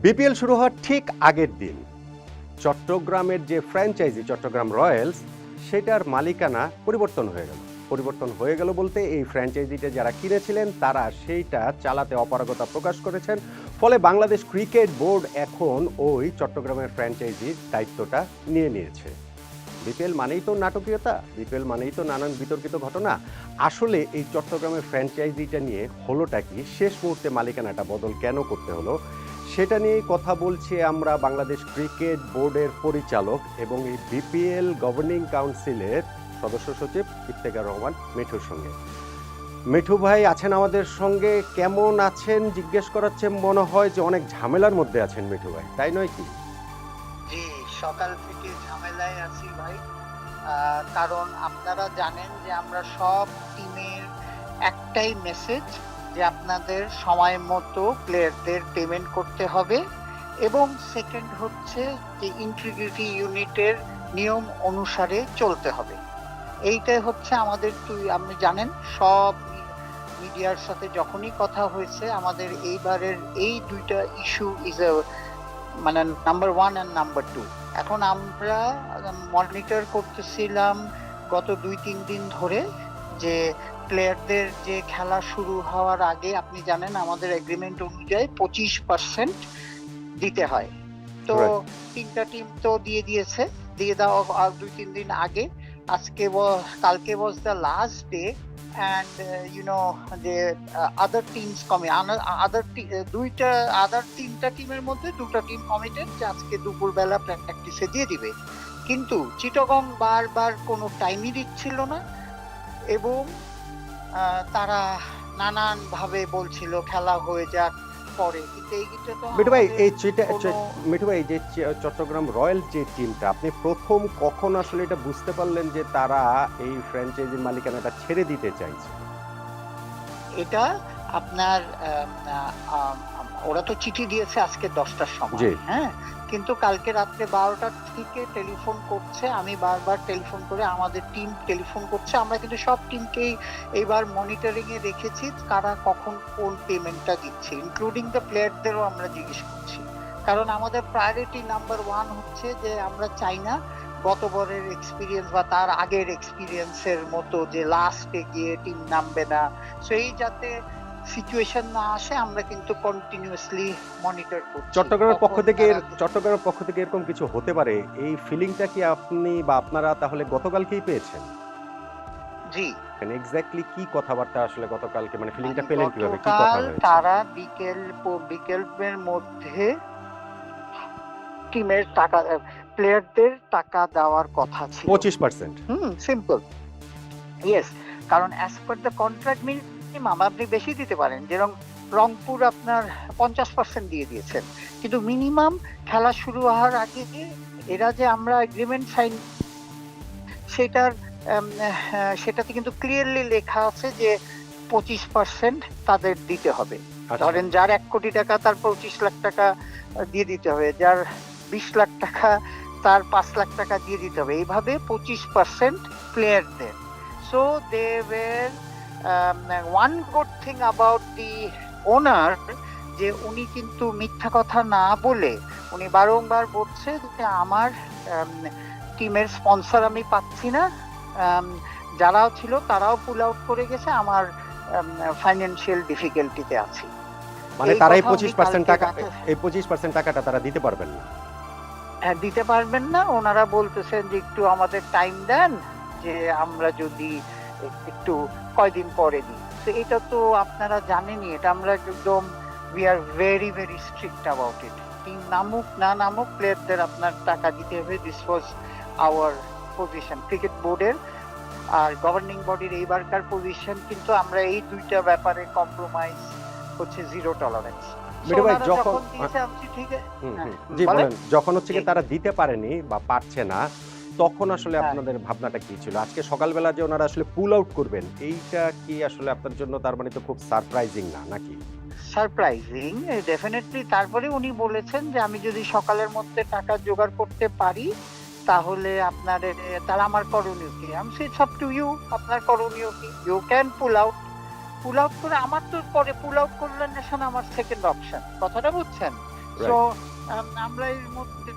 BPL শুরু হওয়ার ঠিক আগের দিন চট্টগ্রামের যে ফ্র্যাঞ্চাইজি চট্টগ্রাম রয়্যালস সেটার মালিকানা পরিবর্তন হয়ে গেল বলতে এই ফ্র্যাঞ্চাইজিটা যারা কিনেছিলেন তারা সেইটা চালাতে অপারগতা প্রকাশ করেছেন। ফলে বাংলাদেশ ক্রিকেট বোর্ড এখন ওই চট্টগ্রামের ফ্র্যাঞ্চাইজির দায়িত্বটা নিয়ে নিয়েছে। বিপিএল মানেই তো নাটকীয়তা, বিপিএল মানেই তো নানান বিতর্কিত ঘটনা। আসলে এই চট্টগ্রামের ফ্র্যাঞ্চাইজিটা নিয়ে হলোটা কি, শেষ মুহূর্তে মালিকানাটা বদল কেন করতে হলো, সেটা নিয়েই কথা বলছি আমরা বাংলাদেশ ক্রিকেট বোর্ডের পরিচালক এবং এই বিপিএল গভর্নিং কাউন্সিলের সদস্য সচিব ইফতেখার রহমান মিঠুর সঙ্গে। মিঠু ভাই আছেন আমাদের সঙ্গে, কেমন আছেন জিজ্ঞেস করাচ্ছে, মনে হয় যে অনেক ঝামেলার মধ্যে আছেন মিঠু ভাই, তাই নয় কি? জি, সকাল থেকে ঝামেলায় আছি ভাই। কারণ আপনারা জানেন যে আমরা সব টিমের একটাই মেসেজ যে আপনাদের সময় মতো প্লেয়ারদের পেমেন্ট করতে হবে, এবং সেকেন্ড হচ্ছে যে ইন্টিগ্রিটি ইউনিটের নিয়ম অনুসারে চলতে হবে। এইটাই হচ্ছে আমাদের, আপনি জানেন সব মিডিয়ার সাথে যখনই কথা হয়েছে আমাদের এইবারের এই দুইটা ইস্যু ইজ মানে নাম্বার 1 আর নাম্বার 2। এখন আমরা মনিটর করতেছিলাম গত 2-3 দিন ধরে যে প্লেয়ারদের যে খেলা শুরু হওয়ার আগে আপনি জানেন আমাদের এগ্রিমেন্ট অনুযায়ী 25% দিতে হয়। তো তিনটা টিম তো দিয়ে দেওয়া আর 2-3 দিন আগে। কালকে was the last day, and যে আদার টিমস তিনটা টিমের মধ্যে দুটো টিম কমিটেড যে আজকে দুপুরবেলা প্র্যাকটিসে দিয়ে দিবে, কিন্তু চিটাগং বারবার কোনো টাইমই দিচ্ছিল না, এবং তারা নানান ভাবে বলছিল খেলা হয়ে যাক পরে। কিন্তু এইটা তো মিঠু ভাই যে চট্টগ্রাম রয়্যাল যে টিমটা, আপনি প্রথম কখন আসলে এটা বুঝতে পারলেন যে তারা এই ফ্র্যাঞ্চাইজির মালিকানাটা ছেড়ে দিতে চাইছে? এটা আপনার ওরা তো চিঠি দিয়েছে আজকে 10টার সময়, হ্যাঁ, কিন্তু কালকে রাত্রে 12টা থেকে টেলিফোন করছে, আমি বারবার টেলিফোন করে আমাদের টিম টেলিফোন করছে। আমরা কিন্তু সব টিমকেই এইবার মনিটরিং এ রেখেছি কারা কখন কোন পেমেন্টটা দিচ্ছে, ইনক্লুডিং দ্য প্লেয়ারদেরও আমরা জিজ্ঞেস করছি। কারণ আমাদের প্রায়োরিটি নাম্বার 1 হচ্ছে যে আমরা চাই না গতবারের এক্সপিরিয়েন্স বা তার আগের এক্সপিরিয়েন্সের মতো যে লাস্টে গিয়ে টিম নামবে না, সেই যাতে সিচুয়েশন না আসে আমরা কিন্তু কন্টিনিউয়াসলি মনিটর করছি। চট্টগ্রামের পক্ষ থেকে এরকম কিছু হতে পারে, এই ফিলিংটা কি আপনি বা আপনারা তাহলে গতকালকেই পেয়েছেন? জি, মানে এক্স্যাক্টলি কি কথাবার্তা আসলে গতকালকে, মানে ফিলিংটা পেলেন কিভাবে, কি কথা হয়েছে? তারা বিকেলের মধ্যে টিমের টাকা প্লেয়ারদের টাকা দেওয়ার কথা ছিল 25%। Simple, yes. কারণ as per the contract minimum আপনি বেশি দিতে পারেন, যেরকম রংপুর আপনার 50% দিয়ে দিয়েছেন, কিন্তু মিনিমাম খেলা শুরু হওয়ার আগে এরা যে আমরা এগ্রিমেন্ট সাইন সেটাতে কিন্তু ক্লিয়ারলি লেখা আছে যে 25% তাদের দিতে হবে। ধরেন যার 1 কোটি টাকা তার 25 লাখ টাকা দিয়ে দিতে হবে, যার 20 লাখ টাকা তার 5 লাখ টাকা দিয়ে দিতে হবে, এইভাবে 25% প্লেয়ারদের। So they were one good thing about the owner যে উনি কিন্তু মিথ্যা কথা না বলে উনি বারংবার বলছে যে আমার টিমের স্পন্সর আমি পাচ্ছি না, যারাও ছিল তারাও পুল আউট করে গেছে, আমার ফাইন্যান্সিয়াল ডিফিকাল্টিতে আছি। মানে তারা এই 25% টাকাটা তারা দিতে পারবেন না? হ্যাঁ, দিতে পারবেন না। ওনারা বলতেছেন যে একটু আমাদের টাইম দেন, যে আমরা যদি একটু কয়দিন পরে দিই। তো এটা তো আপনারা জানেনই, এটা আমরা একদম we are very very strict about it. Team নামুক না নামুক প্লেয়ারদের আপনার টাকা দিতে হবে। This was our position, cricket বোর্ডের আর গভর্নিং বডির এইবারকার পজিশন। কিন্তু আমরা এই দুইটা ব্যাপারে কম্প্রোমাইজ হচ্ছে জিরো টলারেন্স। যখন হচ্ছে কি তারা দিতে পারেনি বা পারছে না, তখন আসলে আপনাদের ভাবনাটা কি ছিল? আজকে সকালবেলা যে ওনারা আসলে পুল আউট করবেন, এইটা কি আসলে আপনার জন্য তার মানে তো খুব সারপ্রাইজিং না, নাকি? Surprising definitely. তারপরে উনি বলেছেন যে আমি যদি সকালের মধ্যে টাকা জোগাড় করতে পারি তাহলে আপনাদের, তাহলে আমার করণীয় কি? আমি সে সব টু ইউ, আপনার করণীয় কি? ইউ ক্যান পুল আউট করে, আমার তো পরে পুল আউট করলেন আমার সেকেন্ড অপশন, কথাটা বুঝছেন? সো আমরা এর মধ্যে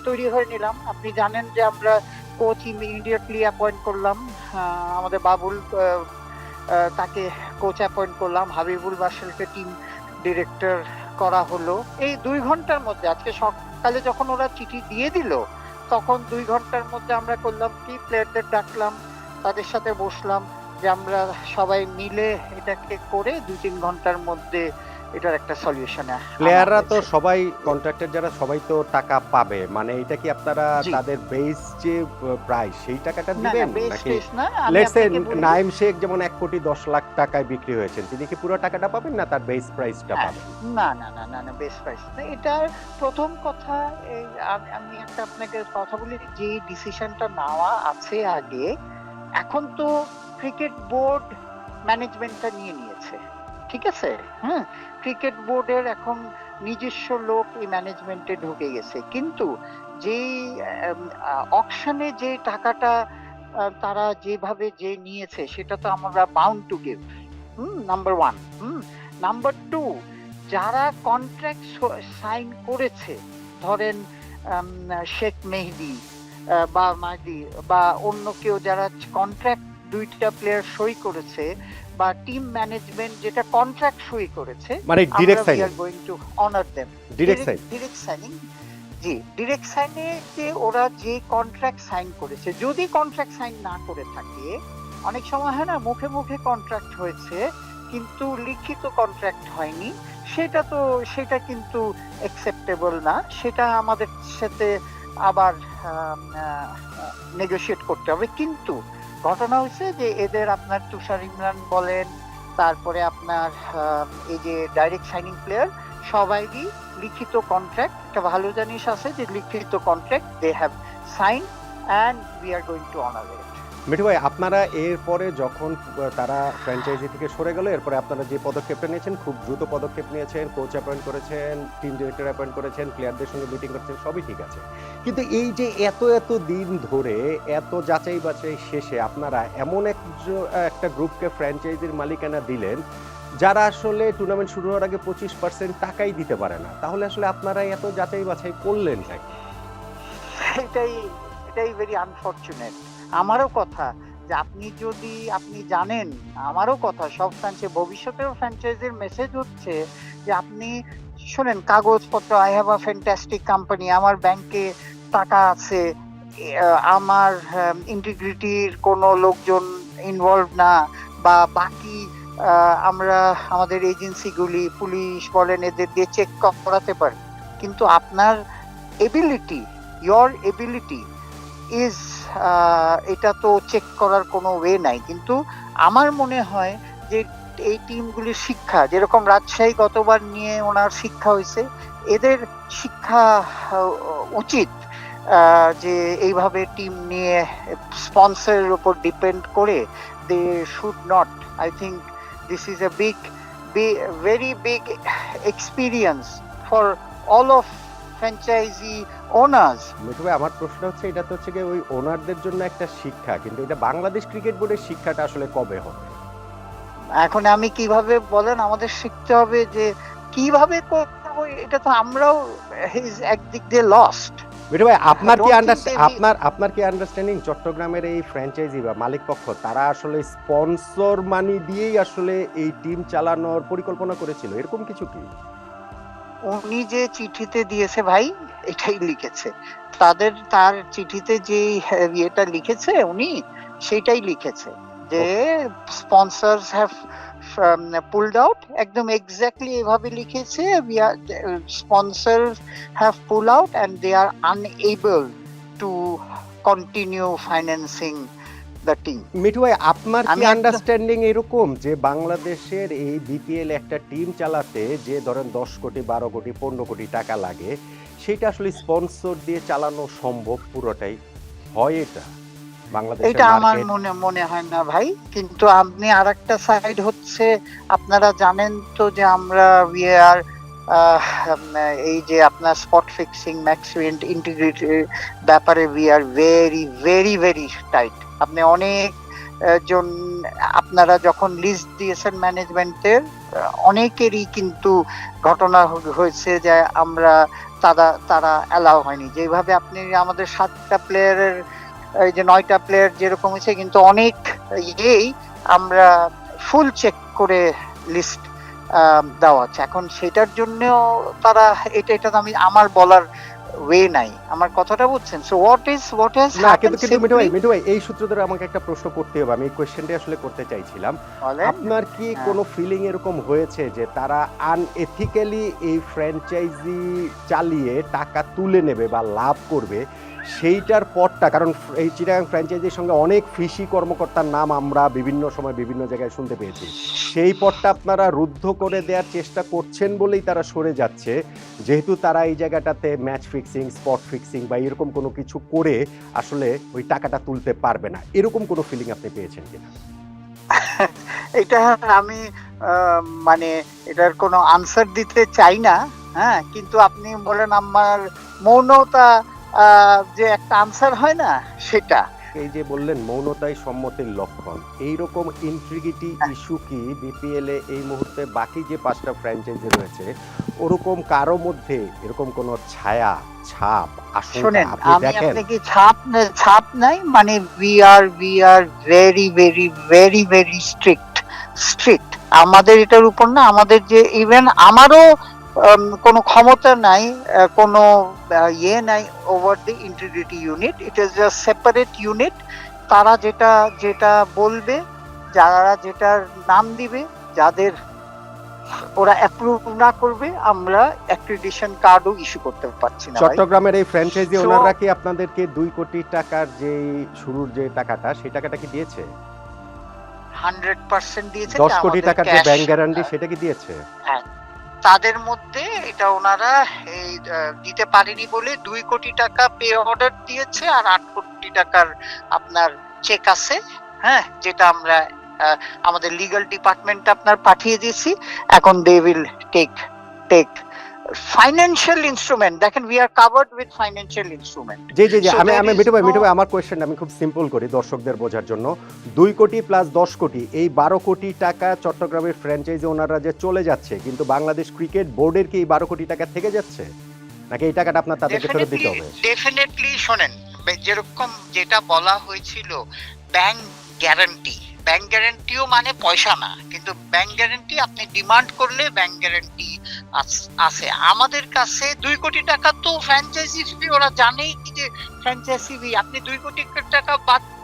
তৈরি হয়ে নিলাম। আপনি জানেন যে আমরা কোচ ইমিডিয়েটলি অ্যাপয়েন্ট করলাম, আমাদের বাবুল তাকে কোচ অ্যাপয়েন্ট করলাম, হাবিবুল বাশারকে টিম ডিরেক্টর করা হলো। এই 2 ঘন্টার মধ্যে, আজকে সকালে যখন ওরা চিঠি দিয়ে দিল তখন 2 ঘন্টার মধ্যে আমরা করলাম কি, প্লেয়ারদের ডাকলাম, তাদের সাথে বসলাম যে আমরা সবাই মিলে এটাকে করে 2-3 ঘন্টার মধ্যে এটার একটা সলিউশন। প্লেয়াররা তো সবাই কন্ট্রাক্টেড যারা সবাই তো টাকা পাবে, মানে এটা কি আপনারা জি। তাদের বেস যে প্রাইস সেই টাকাটা না না, দিবেন বেশ নাকি? বেশ না, আমি লেটস সে আপনাকে বলি। নাইম শেখ যেমন 1,10,00,000 টাকায় বিক্রি হয়েছেন, তিনি কি পুরো টাকাটা পাবেন না তার বেস প্রাইসটা হ্যাঁ, পাবেন? না না না না না, বেস্ট প্রাইস না। এটার প্রথম কথা, এই আমি একটা আপনাকে কথা বলি, যে ডিসিশনটা নেওয়া আছে আগে, এখন তো ক্রিকেট বোর্ড ম্যানেজমেন্টটা নিয়ে নিয়েছে, ঠিক আছে? হ্যাঁ, ক্রিকেট বোর্ডের এখন নিজস্ব লোক এই ম্যানেজমেন্টে ঢুকে গেছে, কিন্তু যেই অকশনে যে টাকাটা তারা যেভাবে যে নিয়েছে সেটা তো আমরা bound to give. Number 1। Number 2, যারা কন্ট্রাক্ট সাইন করেছে, ধরেন শেখ মেহেদী বা মাহদি বা অন্য কেউ, যারা কন্ট্রাক্ট 2টা প্লেয়ার সই করেছে বা টিম ম্যানেজমেন্ট যেটা কন্ট্রাক্ট সই করেছে, মানে ডিরেক্ট আমরা we signing, are going to honor them. Direct sign. Direct signing, জি, ডিরেক্ট সাইনে যে ওরা যে কন্ট্রাক্ট সাইন করেছে, যদি কন্ট্রাক্ট সাইন না করে থাকে, অনেক সময় হয় না মুখে মুখে কন্ট্রাক্ট হয়েছে কিন্তু লিখিত কন্ট্রাক্ট হয়নি, সেটা কিন্তু অ্যাকসেপ্টেবল না, সেটা আমাদের সাথে আবার নেগোশিয়েট করতে হবে। কিন্তু ঘটনা হয়েছে যে এদের আপনার তুষার ইমরান বলেন, তারপরে আপনার এই যে ডাইরেক্ট সাইনিং প্লেয়ার, সবাইরই লিখিত কন্ট্রাক্ট, একটা ভালো জিনিস আছে যে লিখিত contract they have sign and we are going to honour it. Mithu ভাই, আপনারা এরপরে যখন তারা ফ্র্যাঞ্চাইজি থেকে সরে গেল, এরপরে আপনারা যে পদক্ষেপটা নিয়েছেন, খুব দ্রুত পদক্ষেপ নিয়েছেন, কোচ অ্যাপয়েন্ট করেছেন, টিম ডিরেক্টর অ্যাপয়েন্ট করেছেন, প্লেয়ারদের সঙ্গে মিটিং করেছেন, সবই ঠিক আছে। কিন্তু এই যে এত দিন ধরে এত যাচাই বাছাই শেষে আপনারা এমন একটা গ্রুপকে ফ্র্যাঞ্চাইজির মালিকানা দিলেন যারা আসলে টুর্নামেন্ট শুরু হওয়ার আগে 25% টাকাই দিতে পারে না, তাহলে আসলে আপনারা এত যাচাই বাছাই করলেন নাকি? এটাই এটাই ভেরি আনফরচুনেট। আমারও কথা যে আপনি জানেন, আমারও কথা, সব ভবিষ্যতের ফ্র্যাঞ্চাইজির মেসেজ হচ্ছে যে আপনি শোনেন, কাগজপত্র, I have a fantastic company, আমার ব্যাংকে টাকা আছে, আমার ইন্টিগ্রিটির কোনো লোকজন ইনভলভ না, বা বাকি আমরা আমাদের এজেন্সিগুলি, পুলিশ বলেন, এদের দিয়ে চেক করাতে পারি, কিন্তু আপনার এবিলিটি, ইয়োর এবিলিটি ইজ, এটা তো চেক করার কোনো ওয়ে নাই। কিন্তু আমার মনে হয় যে এই টিমগুলির শিক্ষা, যেরকম রাজশাহী গতবার নিয়ে ওনার শিক্ষা হয়েছে, এদের শিক্ষা উচিত যে এইভাবে টিম নিয়ে স্পন্সরের উপর ডিপেন্ড করে they should not. I think this is a very big experience for all of franchisee owners. Mithu ভাই, আমার প্রশ্ন হচ্ছে, এটা তো হচ্ছে গিয়ে ওই ওনারদের জন্য একটা শিক্ষা, কিন্তু এটা বাংলাদেশ ক্রিকেট বোর্ডের শিক্ষাটা আসলে কবে হবে? এখন আমি কিভাবে বলেন, আমাদের শিখতে হবে যে কিভাবে করবো, এটা তো আমরাও একদিক দিয়ে লস্ট। মিঠু ভাই, আপনার কি Don't think they- আপনার কি আন্ডারস্ট্যান্ডিং চট্টগ্রামের এই ফ্র্যাঞ্চাইজি বা মালিক পক্ষ তারা আসলে স্পন্সর মানি দিয়েই আসলে এই টিম চালানোর পরিকল্পনা করেছিল, এরকম কিছু কি? উনি যে চিঠিতে দিয়েছে ভাই, এটাই লিখেছে, তার চিঠিতে যে ইয়েটা লিখেছে উনি, সেটাই লিখেছে যে স্পন্সরস হ্যাভ পুলড আউট, একদম এক্স্যাক্টলি এভাবে লিখেছে, sponsors have pull out and they are unable to continue financing the team. Mithu ভাই, আপনার কি আমি একটা- আন্ডারস্ট্যান্ডিং এরকম যে বাংলাদেশের এই বিপিএল একটা টিম চালাতে যে ধরেন 10 কোটি, 12 কোটি, 15 কোটি টাকা লাগে, সেটা আসলে স্পন্সর দিয়ে চালানো সম্ভব পুরোটাই হয়? এটা বাংলাদেশের এটা আমার মার্কেট। মনে হয় না ভাই। কিন্তু আপনি আরেকটা সাইড হচ্ছে, আপনারা জানেন তো যে আমরা আর এই যে আপনার স্পট ফিক্সিং, ম্যাক্স ইন্টিগ্রিটির ব্যাপারে we are very very very tight. আপনি অনেক জন আপনারা যখন লিস্ট দিয়েছেন ম্যানেজমেন্টের, অনেকেরই কিন্তু ঘটনা হয়েছে যে আমরা তারা অ্যালাউ হয়নি। যেভাবে আপনি আমাদের 7টা প্লেয়ারের এই যে 9টা প্লেয়ার যেরকম হয়েছে, কিন্তু অনেক ইয়েই আমরা ফুল চেক করে লিস্ট দেওয়া আছে। এখন সেটার জন্যও তারা এটা তো আমি আমার বলার ওয়ে নাই, আমার কথাটা বুঝছেন? সো হোয়াট হ্যাজ না, হ্যাপেন্ড কিন্তু সিম্পলি মিঠু ভাই এই সূত্র ধরে আমাকে একটা প্রশ্ন করতে হবে, আমি এই কোয়েশ্চেনটা আসলে করতে চাইছিলাম। বলেন। আপনার কি হ্যাঁ। কোনো ফিলিং এরকম হয়েছে যে তারা আনএথিক্যালি এই ফ্র্যাঞ্চাইজি চালিয়ে টাকা তুলে নেবে বা লাভ করবে, সেইটার পরটা, কারণ এই চিটাগাং ফ্র্যাঞ্চাইজির সঙ্গে অনেক ফিশি কর্মকর্তার নাম আমরা বিভিন্ন সময় বিভিন্ন জায়গায় শুনতে পেয়েছি, সেই পথটা আপনারা রুদ্ধ করে দেওয়ার চেষ্টা করছেন বলেই তারা সরে যাচ্ছে, যেহেতু তারা এই জায়গাটাতে ম্যাচ ফিক্সিং, স্পট ফিক্সিং বা এরকম কোনো কিছু করে আসলে ওই টাকাটা তুলতে পারবে না, এরকম কোনো ফিলিং আপনি পেয়েছেন কিনা? এটা আমি মানে এটার কোনো আনসার দিতে চাই না, হ্যাঁ, কিন্তু আপনি বলেন আমার মৌনতা যে একটা আনসার হয় না, সেটা। এই যে বললেন মৌনতাই সম্মতির লক্ষণ, এইরকম ইন্ট্রিগিটি ইস্যু কি বিপিএল এ এই মুহূর্তে বাকি যে 5টা ফ্র্যাঞ্চাইজি রয়েছে ওরকম কারো মধ্যে এরকম কোনো ছায়া, ছাপ, আশঙ্কা শোনেন, আপনি আমি দেখেন? আপনাকে ছাপ নাই, মানে we are very very very very strict আমাদের এটার উপর না। আমাদের যে ইভেন আমারও কোনো ক্ষমতা নাই, কোনো ইয়ে নাই over the integrity unit. It is a separate unit. তারা যেটা বলবে, যারা যেটার নাম দিবে, যাদের ওরা অ্যাপ্রুভ না করবে, আমরা অ্যাক্রিডিটেশন কার্ডও ইস্যু করতে পারছি না। চট্টগ্রামের এই ফ্র্যাঞ্চাইজি So- ওনাররা কি আপনাদেরকে 2 কোটি টাকার যে শুরুর যে টাকাটা, সেই টাকাটা কি দিয়েছে? 100% দিয়েছে। 10 কোটি আমাদের টাকার যে cash, ব্যাংক গ্যারান্টি সেটা কি দিয়েছে? হ্যাঁ, তাদের মধ্যে এটা ওনারা এই দিতে পারেনি বলে 2 কোটি টাকা পে অর্ডার দিয়েছে, আর 8 কোটি টাকার আপনার চেক আছে, হ্যাঁ, যেটা আমরা আমাদের লিগ্যাল ডিপার্টমেন্টে আপনার পাঠিয়ে দিয়েছি। এখন they will take financial instrument. দেখেন, we are covered with financial instrument. জি So আমি there is মিঠু ভাই no- আমার কোয়েশ্চেন আমি খুব সিম্পল করি দর্শকদের বোঝার জন্য। 2 কোটি প্লাস 10 কোটি, এই 12 কোটি টাকা চট্টগ্রামের ফ্র্যাঞ্চাইজি ওনাররা যে চলে যাচ্ছে, কিন্তু বাংলাদেশ ক্রিকেট বোর্ডের কি এই 12 কোটি টাকা থেকে যাচ্ছে, নাকি এই টাকাটা আপনার তাদেরকে ফেরত দিতে হবে? ডেফিনেটলি শোনেন, যেরকম যেটা বলা হয়েছিল ব্যাংক গ্যারান্টিও মানে পয়সা না, কিন্তু ব্যাংক গ্যারান্টি আপনি ডিমান্ড করলে ব্যাংক গ্যারান্টি আছে। আমাদের কাছে 2 কোটি টাকা তো ফ্র্যাঞ্চাইজি ফি, ওরা জানেই যে ফ্র্যাঞ্চাইজি ফি। আপনি 2 কোটি টাকা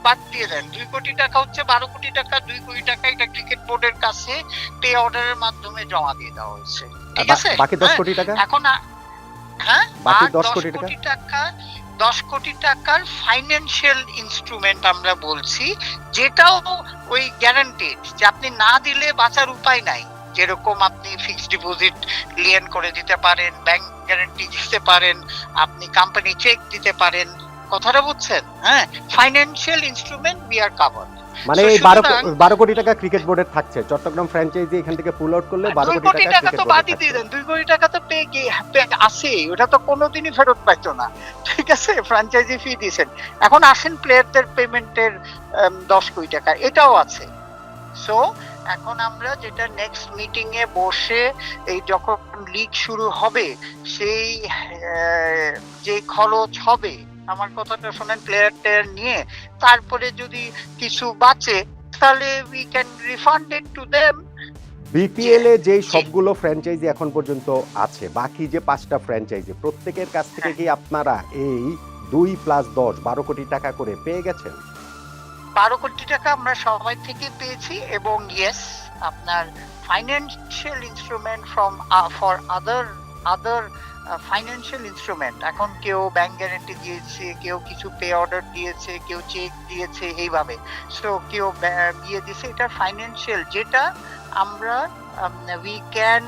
বাদ দিয়ে দেন, 2 কোটি টাকা হচ্ছে 12 কোটি টাকা। 2 কোটি টাকা এটা ক্রিকেট বোর্ডের কাছে পে অর্ডারের মাধ্যমে জমা দিয়ে দেওয়া হয়েছে, ঠিক আছে? বাকি 10 কোটি টাকা, এখন হ্যাঁ, বাকি আর 10 10 কোটি কোটি টাকা 10 কোটি টাকার ফাইন্যান্সিয়াল ইনস্ট্রুমেন্ট আমরা বলছি, যেটাও ওই গ্যারান্টেড, যে আপনি না দিলে বাঁচার উপায় নাই। যেরকম আপনি ফিক্সড ডিপোজিট লিয়েন করে দিতে পারেন, ব্যাংক গ্যারান্টি দিতে পারেন, আপনি কোম্পানি চেক দিতে পারেন, কথাটা বুঝছেন? হ্যাঁ, financial instrument we are covered. মানে এই 12 কোটি টাকা ক্রিকেট বোর্ডের থাকছে, চট্টগ্রাম ফ্র্যাঞ্চাইজি এখান থেকে পুল আউট করলে 12 2 কোটি কোটি টাকা টাকা ক্রিকেট তো বোর্ডের বাদই দিয়ে দেন, 2 কোটি টাকা তো আছে, ওটা তো কোনোদিনই ফেরত পাইতো না, ঠিক আছে? ফ্র্যাঞ্চাইজি ফি দিয়েছেন। এখন আসেন প্লেয়ারদের পেমেন্টের 10 কোটি টাকা, এটাও আছে। সো এখন আমরা যেটা নেক্সট মিটিং এ বসে, এই যখন লিগ শুরু হবে, সেই যে খরচ হবে, আমার কথাটা শোনেন, প্লেয়ার নিয়ে, তারপরে যদি কিছু বাঁচে তাহলে we can refund it to them. BPL এ যেই সবগুলো ফ্র্যাঞ্চাইজি এখন পর্যন্ত আছে, বাকি যে 5টা ফ্র্যাঞ্চাইজি, প্রত্যেকের কাছ থেকে কি আপনারা এই 2 প্লাস 10 12 কোটি টাকা করে পেয়ে গেছেন? 12 কোটি টাকা আমরা সবাই থেকে পেয়েছি, এবং ইয়েস, আপনার financial instrument from for other financial instrument. এখন কেউ ব্যাংক গ্যারান্টি দিয়েছে, কেউ কিছু পে অর্ডার দিয়েছে, কেউ চেক দিয়েছে, এইভাবে। সো কেউ দিয়ে দিয়েছে, এটা ফাইন্যান্সিয়াল, যেটা আমরা উই ক্যান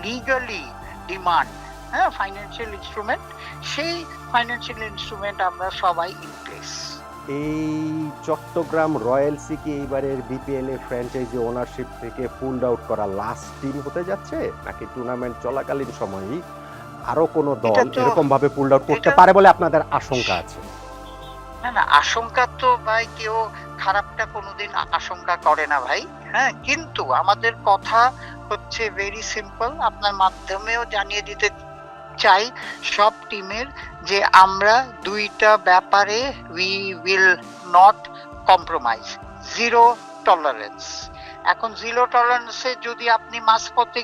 লিগালি ডিমান্ড, হ্যাঁ, ফাইন্যান্সিয়াল ইনস্ট্রুমেন্ট। সেই ফাইন্যান্সিয়াল ইনস্ট্রুমেন্ট আমরা সবাই ইন প্লেস। এই চট্টগ্রাম রয়্যালসি কি এইবারের বিপিএল এ ফ্র্যাঞ্চাইজি ওনারশিপ থেকে পুলড আউট করা লাস্ট টিম হতে যাচ্ছে, নাকি টুর্নামেন্ট চলাকালীন সময়ই আরো কোনো দল এটা তো- এরকম ভাবে পুলড আউট করতে এটা- পারে বলে আপনাদের আশঙ্কা আছে? না না, আশঙ্কা তো ভাই কেউ খারাপটা কোনোদিন আশঙ্কা করে না ভাই। হ্যাঁ, কিন্তু আমাদের কথা হচ্ছে ভেরি সিম্পল, আপনার মাধ্যমেও জানিয়ে দিতে চাই সব টিমের যে আমরা দুইটা ব্যাপারে we will not compromise, zero tolerance. এখন জিরো টলারেন্সে যদি আপনি মাঝপথে